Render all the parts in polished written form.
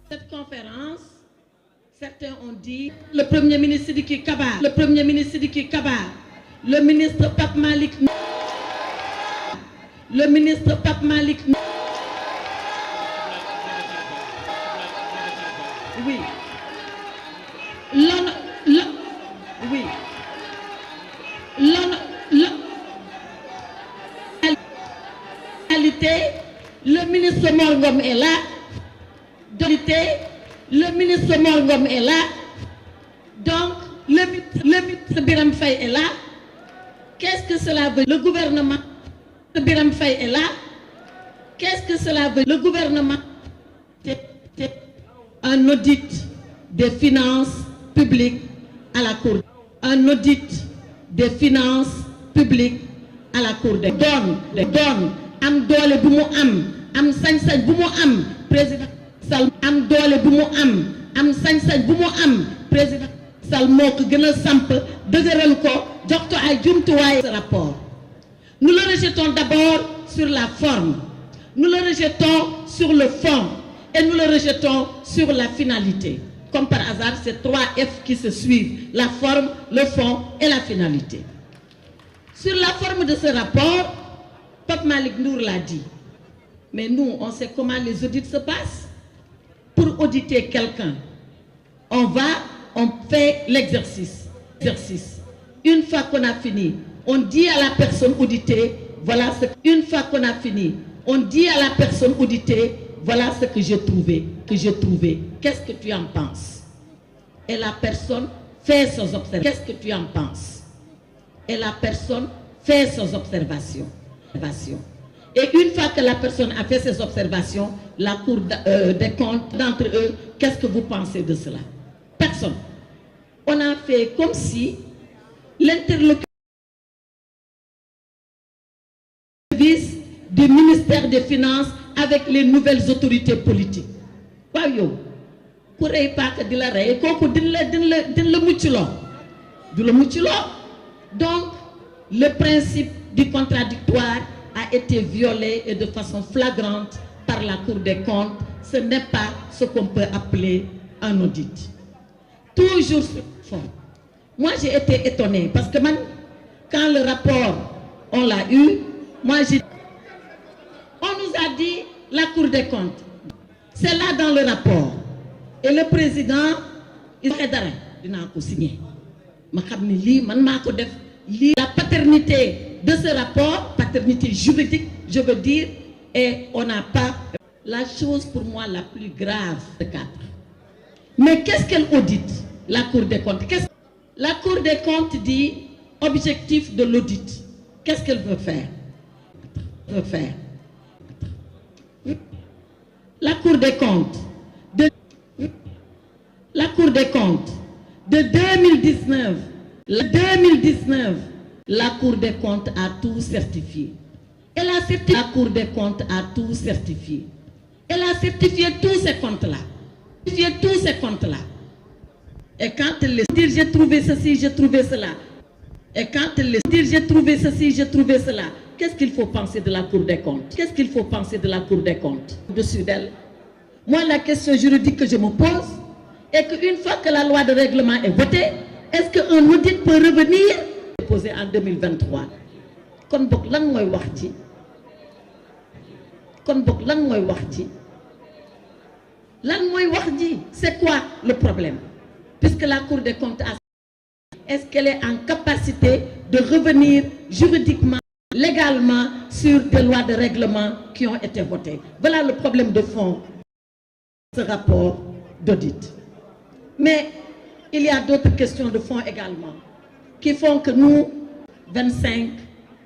Cette conférence, certains ont dit le Premier ministre Sidiki Kaba, le Premier ministre Sidiki Kaba, le ministre Pape Malick, le ministre Pape Malick, oui, oui, le ministre Morgom est là. Le ministre Morgom est là. Donc, le ministre Biram Faye est là. Qu'est-ce que cela veut dire? Le gouvernement de Biram Faye est là. Qu'est-ce que cela veut dire? Le gouvernement, un audit des finances publiques à la Cour. Un audit des finances publiques à la Cour des donne am doole bu mu am sañ-sañ bu mu am président Sall am doole bu mu am sañ-sañ bu mu am président Sall moo ko gën a samp dëgëral ko jox ko ay jumtuwaay ce rapport. Nous le rejetons d'abord sur la forme, nous le rejetons sur le fond et nous le rejetons sur la finalité. Comme par hasard, c'est 3 F qui se suivent, la forme, le fond et la finalité. Sur la forme de ce rapport, Pape Malick Ndour l'a dit. Mais nous, on sait comment les audits se passent. Pour auditer quelqu'un, on fait l'exercice. Une fois qu'on a fini, on dit à la personne auditée, voilà ce que... Une fois qu'on a fini, on dit à la personne auditée, voilà ce que j'ai trouvé. Qu'est-ce que tu en penses? Et la personne fait ses observations. Qu'est-ce que tu en penses? Et la personne fait ses observations. Et une fois que la personne a fait ses observations, la Cour des comptes, d'entre eux, qu'est-ce que vous pensez de cela? Personne. On a fait comme si l'interlocuteur du ministère des Finances avec les nouvelles autorités politiques. Waaw yow ku rey paaka di la rey kooku din la muccloo du la muccloo. Donc le principe du contradictoire a été violé et de façon flagrante par la Cour des comptes. Ce n'est pas ce qu'on peut appeler un audit. Toujours sur le fond. Moi j'ai été étonnée parce que quand le rapport on l'a eu, on nous a dit la Cour des comptes. C'est là dans le rapport. Et le président, il est d'arrêt. Il n'a pas signé. La paternité de ce rapport, paternité juridique, je veux dire, et on n'a pas la chose pour moi la plus grave de 4. Mais qu'est-ce qu'elle audite, la Cour des comptes? La Cour des comptes dit objectif de l'audit. Qu'est-ce qu'elle veut faire? La Cour des comptes de 2019, la Cour des comptes a tout certifié. La Cour des comptes a tout certifié. Elle a certifié tous ces comptes-là. Et quand elle dit j'ai trouvé ceci, j'ai trouvé cela. Et quand elle dit j'ai trouvé ceci, j'ai trouvé cela. Qu'est-ce qu'il faut penser de la Cour des comptes? Dessus d'elle. Moi, la question juridique que je me pose est qu'une fois que la loi de règlement est votée, est-ce qu'un audit peut revenir déposé en 2023? Kon bok lan moy wax ji? C'est quoi le problème? Puisque la Cour des comptes est-ce qu'elle est en capacité de revenir juridiquement, légalement sur des lois de règlement qui ont été votées? Voilà le problème de fond de ce rapport d'audit. Mais il y a d'autres questions de fond également qui font que nous, 25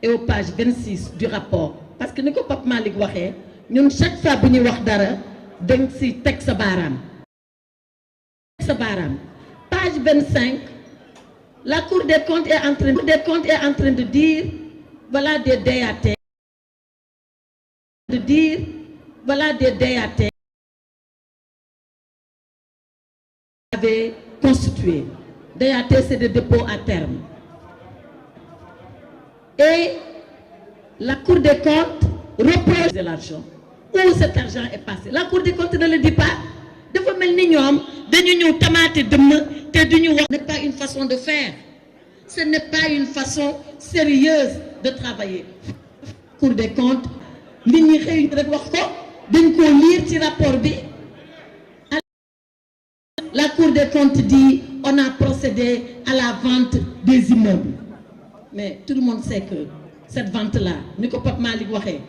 et aux pages 26 du rapport, parce que nous, comme Pape Malick waxee, ñun chaque fois que nous wax dara dañ ci teg sa baaraam. Page 25, la Cour des comptes est en train de dire voilà des DAT. Avait constitué. DAT, c'est des dépôts à terme. Et la Cour des comptes reproche de l'argent. Où cet argent est passé? La Cour des comptes ne le dit pas. ni ñoom dañu ñëw tamaate dëmm te duñu wax. Ce n'est pas une façon de faire, ce n'est pas une façon sérieuse de travailler. Cour des comptes nit ñi xëy rek wax ko dañ koo lire ci rapport bi. La Cour des comptes dit on a procédé à la vente des immeubles, mais tout le monde sait que cette vente là ni ko Pape Malick waxee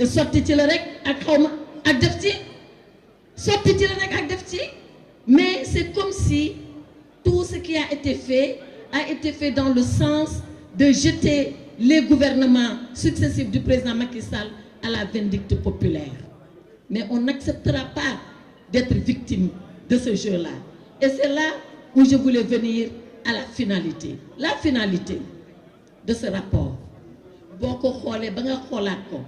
sotti ci la rek ak xawma ak def ci sotti ci la rek ak def ci. Mais c'est comme si tout ce qui a été fait dans le sens de jeter les gouvernements successifs du président Macky Sall à la vindicte populaire. Mais on n'acceptera pas d'être victime de ce jeu-là. Et c'est là où je voulais venir à la finalité. La finalité de ce rapport, boo ko xoolee ba nga xoolaat ko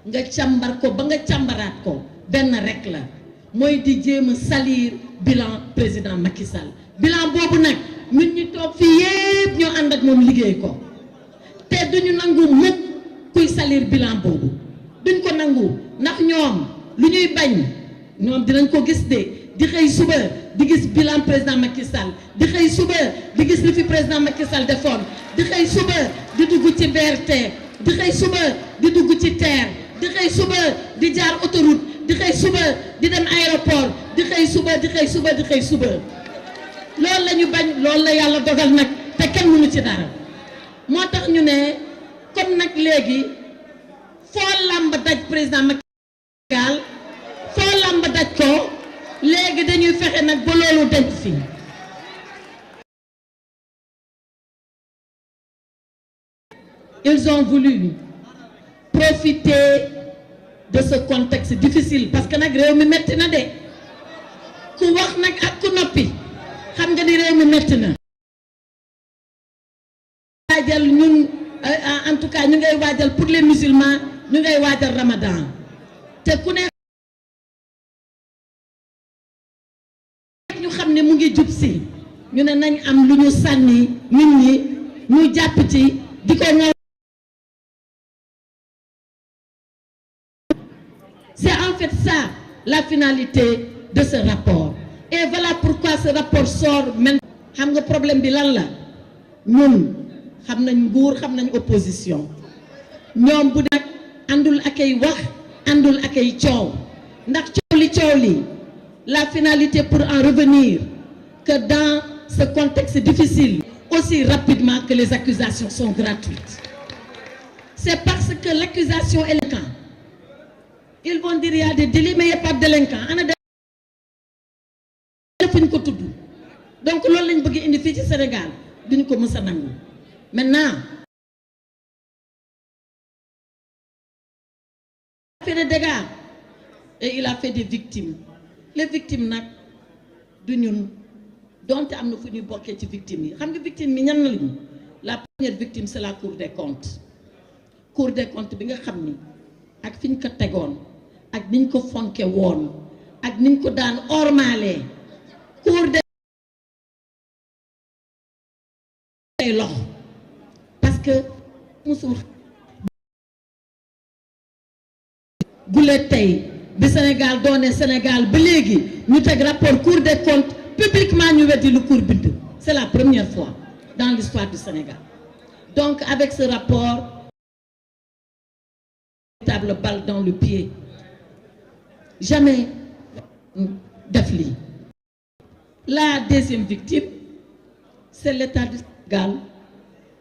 nga càmbar ko ba nga càmbaraat ko benn rek la mooy di jéem a salir bilan président Macky Sall. Bilan boobu nag ñun ñu toog fii yépp ñoo ànd ak moom liggéey ko te duñu nangu mukk kuy salir bilan boobu duñ ko nangu ndax ñoom lu ñuy bañ ñoom dinañ ko gis di xëy suba di gis bilan président Macky Sall di xëy suba di gis li fi président Macky Sall defoon di xëy suba di dugg ci BRT di xëy suba di dugg ci TER di xëy suba di jaar autoroute di xëy suba di dem aéroport di xëy suba di xëy suba di xëy suba loolu la ñu bañ loolu la yàlla dogal nag te kenn mënu ci dara moo tax ñu ne comme nag léegi foo làmb daj président Macky Sall foo làmb daj ko léegi dañuy fexe nag ba loolu denc fi ils ont voulu profiter de ce contexte difficile parce que nag réew mi metti na de ku wax nag ak ku noppi xam nga ni réew mi metti na waajal ñun en tout cas ñu ngay waajal pour les musulmans ñu ngay waajal Ramadan te ku ne ñu xam ne mu ngi jub si ñu ne nañ am lu ñu sànni nit ñi ñu jàpp ci di ko ñëw. C'est en fait ça la finalité de ce rapport. Et voilà pourquoi ce rapport sort maintenant. Xam nga problème bi lan la ñun xam nañ nguur xam nañ opposition ñoom bu nag àndul ak ay wax àndul ak ay coow ndax coow li la finalité pour en revenir que dans ce contexte difficile aussi rapidement que les accusations sont gratuites. C'est parce que l'accusation est le camp. Ils vont dire il y a des délits mais il n'y a pas de délinquants ana fuñ ko tudd donc loolu lañ bëgg indi fii ci Sénégal duñu ko mës a nangu maintenant il a fait des dégâts et il a fait des victimes les victimes nag du ñun donte am na fu ñuy bokkee ci victimes yi xam nga victime yi ñan lañu la première victime c'est la Cour des comptes bi nga xam ni ak fi ñu ko tegoon ak niñ ko fonke woon ak niñ ko daan ormalee Cour des loxo parce que musul gule tey bi Sénégal doone Sénégal ba léegi ñu teg rapport Cour des comptes publiquement ñu weddi lu Cour bind c'est la première fois dans l'histoire du Sénégal donc avec ce rapport véritable balle dans le pied jamais def lii. La deuxième victime c'est l'État du Sénégal,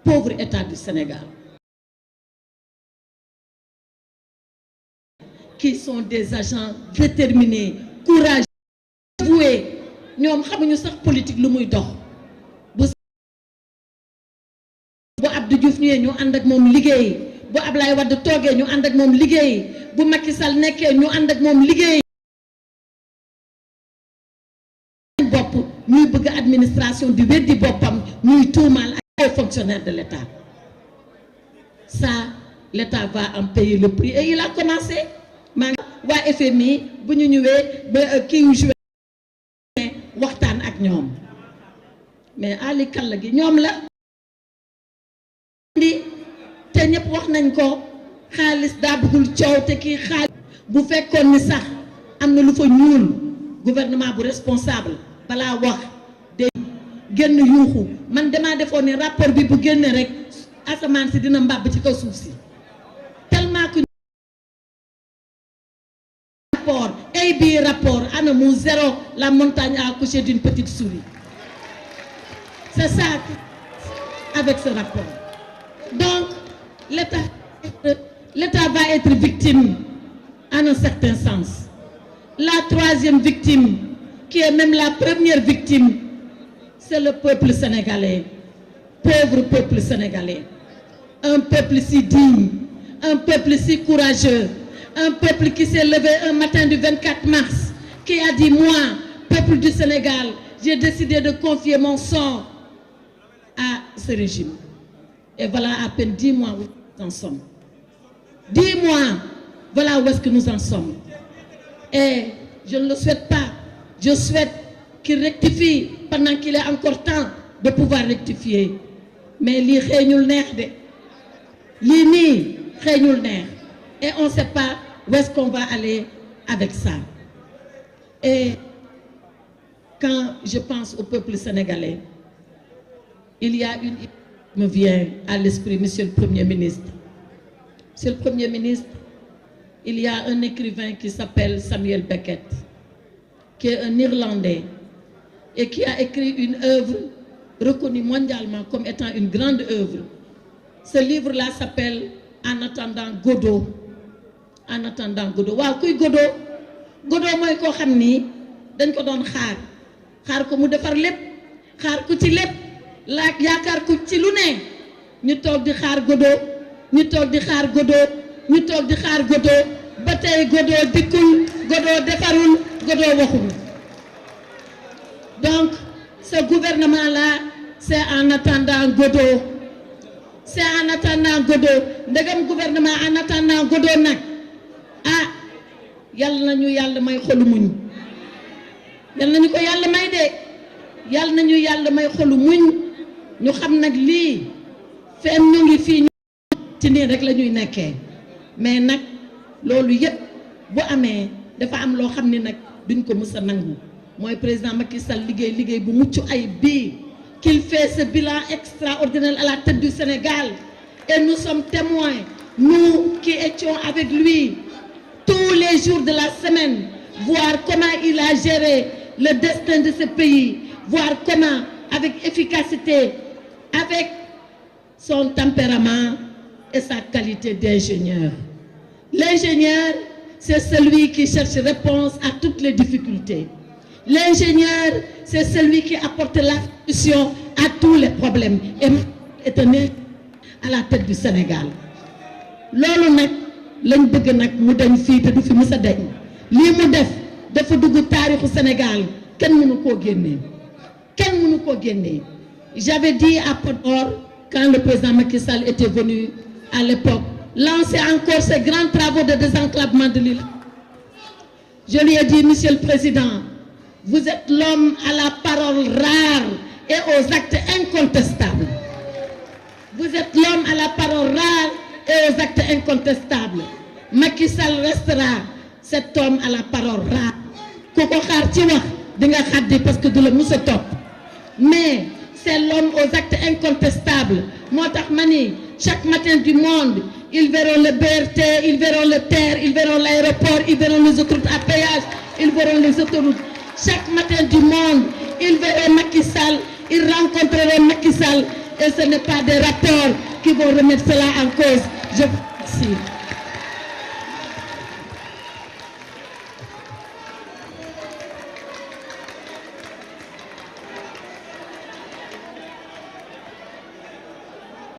pauvre État du Sénégal, qui sont des agents déterminés, courageux, voués. ñoom xamuñu sax politique lu muy dox bu Abdou Diouf ñëwee ñu ànd ak moom liggéey bu Ablaye Wade toogee ñu ànd ak moom liggéey bu Macky Sall nekkee ñu ànd ak moom liggéey bopp ñuy bëgg administration di weddi boppam ñuy tuumaal ay fonctionnaires de l'État. Ça l'État va en payer le prix et il a commencé maa ngi waa FMI bu ñu ñëwee ba kii joué waxtaan ak ñoom mais ali kàll gi ñoom la te ñëpp wax nañ ko xaalis daa bëggul coow te kii xaalis bu fekkoon ni sax am na lu fa ñuul gouvernement bu responsable balaa wax day génn yuuxu man damaa defoon ne rapport bi bu génne rek asamaan si dina mbàbb ci kaw suuf si tellement que rapport ay bii rapport ana mu zéro la montagne a accouché d'une petite souris. C'est ça avec ce rapport. Donc l'État va être victime en un certain sens. La troisième victime, qui est même la première victime, c'est le peuple sénégalais. Pauvre peuple sénégalais. Un peuple si digne, un peuple si courageux, un peuple qui s'est levé un matin du 24 mars, qui a dit, moi, peuple du Sénégal, j'ai décidé de confier mon sort à ce régime. Et voilà à peine 10 mois où nous en sommes. 10 mois, voilà où est-ce que nous en sommes. Et je ne le souhaite pas. Je souhaite qu'il rectifie pendant qu'il est encore temps de pouvoir rectifier. Mais li xeeñul neex de. Li nii xeeñul neex. Et on ne sait pas où est-ce qu'on va aller avec ça. Et quand je pense au peuple sénégalais, il y a une idée qui me vient à l'esprit, Monsieur le Premier ministre. Monsieur le Premier ministre, il y a un écrivain qui s'appelle Samuel Beckett, qui est un Irlandais et qui a écrit une œuvre reconnue mondialement comme étant une grande œuvre. Ce livre-là s'appelle En attendant Godot. En attendant Godot. Waaw kuy Godot? Godot mooy koo xam ni dañ ko doon xaar ko mu defar lépp xaar ko ci lépp laa yaakaar ko ci lu ne ñu toog di xaar Godot ñu toog di xaar Godot ñu toog di xaar Godot ba tey Godot dikkul Godot defarul Godot waxul. Donc ce gouvernement-là c'est en attendant Godot. C'est en attendant Godot ndegam gouvernement en attendant Godot nag ah yàlla nañu yàlla may xolu muñ yàlla nañu ko yàlla may de yàlla nañu yàlla may xolu muñ ñu xam nag lii feem ñu ngi fii ci nii rek la ñuy nekkee mais nag loolu yëpp bu amee dafa am loo xam ni nag duñ ko mës a nangu mooy président Macky Sall liggéey bu mucc ay bii qu'il fait ce bilan extraordinaire à la tête du Sénégal et nous sommes témoins, nous qui étions avec lui tous les jours de la semaine, voir comment il a géré le destin de ce pays, voir comment avec efficacité, avec son tempérament et sa qualité d'ingénieur. L'ingénieur, c'est celui qui cherche réponse à toutes les difficultés. L'ingénieur, c'est celui qui apporte la solution à tous les problèmes et est à la tête du Sénégal. Loolu nag lañ bëgg nag mu dañ fii te du fi mës a dañ lii mu def dafa dugg taarixu Sénégal kenn mënu koo génnee j'avais dit à Podor quand le président Macky Sall était venu à l'époque lancer encore ces grands travaux de désenclavement de l'île. Je lui ai dit, Monsieur le Président, vous êtes l'homme à la parole rare et aux actes incontestables. Vous êtes l'homme à la parole rare et aux actes incontestables. Macky Sall restera cet homme à la parole rare. Ku ko xaar ci wax di nga xaddi parce que du la mës a topp. Mais c'est l'homme aux actes incontestables. Moo tax ma ni chaque matin du monde, ils verront le BRT, ils verront le TER, ils verront l'aéroport, ils verront les autoroutes à péage, ils verront les autoroutes. Chaque matin du monde, ils verront Macky Sall, ils rencontreront Macky Sall et ce n'est pas des rapports qui vont remettre cela en cause. Je vous remercie.